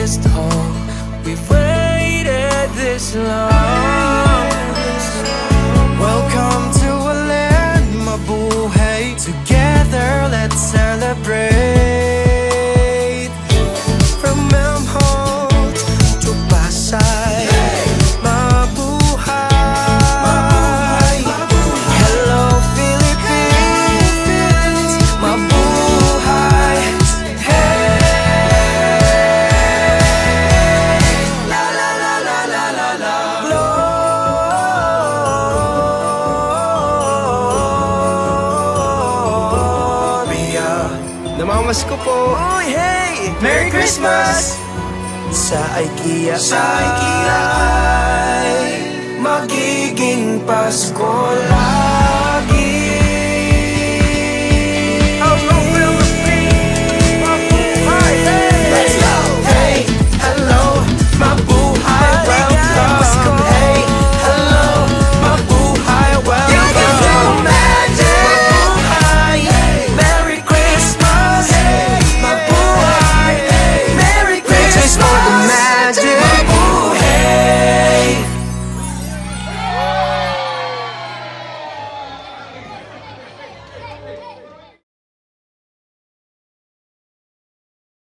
promised home. We've waited this long. Welcome to a land, Mabu-hej. Together let's celebrate. From Mabu-hej to Pasay, Mabu-hej. Hello Philippines, Mabu-hej. Hey, la la la la la la la. Gloria, namamas ko po. Uy, hey! Merry Christmas! Sa IKEA ay magiging Pasko lang.